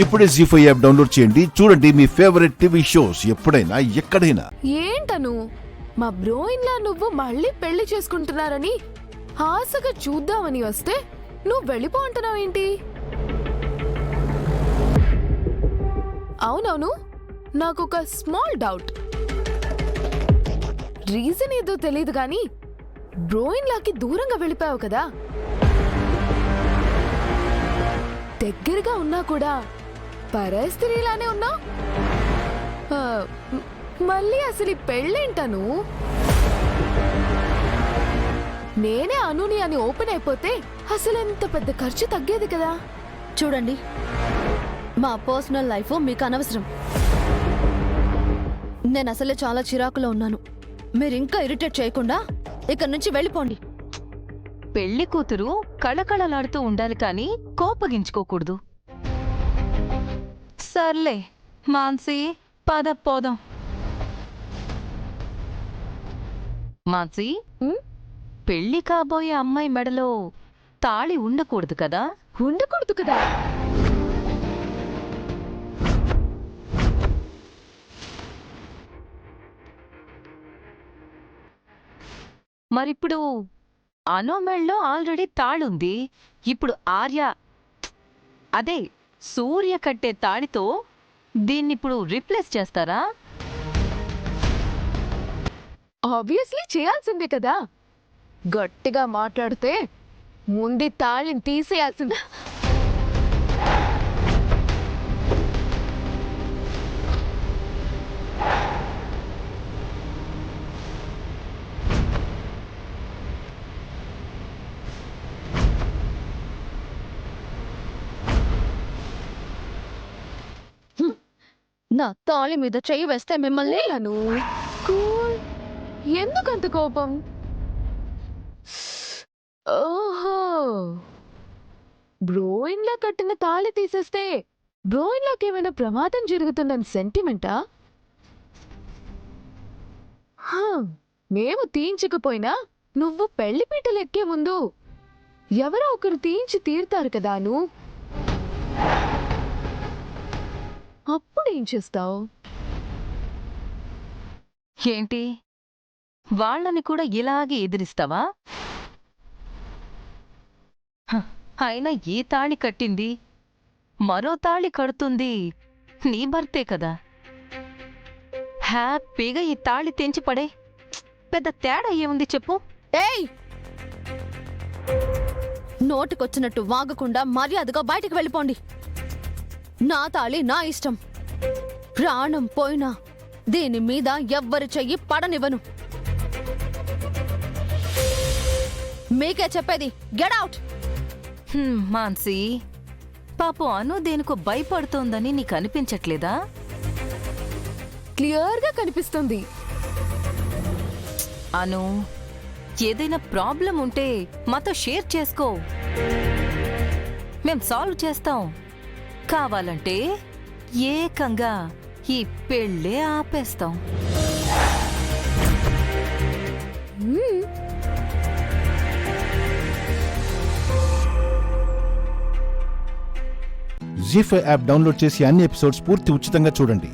ఇప్పుడే జీ5 app download చేయండి. చూడండి మీ ఫేవరెట్ టీవీ షోస్ ఎప్పుడైనా ఎక్కడైనా. ఏంటను మా బ్రోయిన్లా నువ్వు మళ్ళీ పెళ్లి చేసుకుంటున్నారని ఆశగా చూద్దామని వస్తే నువ్వు వెళ్ళిపో అంటున్నావేంటి? అవునవును, నాకొక స్మాల్ డౌట్. రీజన్ ఏదో తెలియదు కానీ బ్రోయిన్లాకి దూరంగా వెళ్ళిపోయావు కదా. దగ్గరగా ఉన్నా కూడా పరిస్థితిలానే ఉన్నా. మళ్ళీ అసలు ఈ పెళ్ళేంటను? నేనే అనుని అని ఓపెన్ అయిపోతే అసలు ఎంత పెద్ద ఖర్చు తగ్గేది కదా. చూడండి, మా పర్సనల్ లైఫ్ మీకు అనవసరం. నేను అసలే చాలా చిరాకులో ఉన్నాను. మీరు ఇంకా ఇరిటేట్ చేయకుండా ఇక్కడి నుంచి వెళ్ళిపోండి. పెళ్లి కూతురు కళకళలాడుతూ ఉండాలి కాని కోపగించుకోకూడదు. సర్లే మాన్సీ, పద పోదాం. మాన్సీ, పెళ్లి కాబోయే అమ్మాయి మెడలో తాళి ఉండకూడదు కదా? ఉండకూడదు కదా. మరిప్పుడు అనో మెడలో ఆల్రెడీ తాళుంది. ఇప్పుడు ఆర్య, అదే సూర్య కట్టే తాళితో దీన్నిప్పుడు రీప్లేస్ చేస్తారా? ఆబ్వియస్లీ చేయాల్సిందే కదా. గట్టిగా మాట్లాడితే ముందు తాళిని తీసేయాల్సిందే. నా తాళి మీద చెయ్యి వేస్తే మిమ్మల్ని అను కూల్. ఎందుకంత కోపం? ఓహో, బ్రోయిన్లా కట్టిన తాళి తీసేస్తే బ్రోయిన్లాకి ఏమైనా ప్రమాదం జరుగుతుందని సెంటిమెంటా? మేము తీయించకపోయినా నువ్వు పెళ్లిపీటలు ఎక్కే ముందు ఎవరో ఒకరు తీయించి తీరుతారు కదా. అప్పుడు ఏం చేస్తావు? ఏంటి, వాళ్ళని కూడా ఇలాగే ఎదిరిస్తావా? అయినా ఈ తాళి కట్టింది మరో తాళి కడుతుంది నీ భర్తే కదా. హ్యాపీగా ఈ తాళి తెంచి పడే. పెద్ద తేడా ఏముంది చెప్పు? ఏయ్, నోటికొచ్చినట్టు వాగకుండా మర్యాదగా బయటికి వెళ్ళిపోండి. నా తాళి నా ఇష్టం. ప్రాణం పోయినా దీని మీద ఎవ్వరి చెయ్యి పడనివ్వను. మీకే చెప్పేది, గెట్ అవుట్. మాన్సీ, పాపం అను దేనికో భయపడుతోందని నీకు అనిపించట్లేదా? క్లియర్గా కనిపిస్తుంది. అను, ఏదైనా ప్రాబ్లం ఉంటే మాతో షేర్ చేసుకో, మేం సాల్వ్ చేస్తాం. కావాలంటే ఏకంగా ఈ పెళ్ళే ఆపేస్తాం. జీ5 యాప్ డౌన్లోడ్ చేసి అన్ని ఎపిసోడ్స్ పూర్తి ఉచితంగా చూడండి.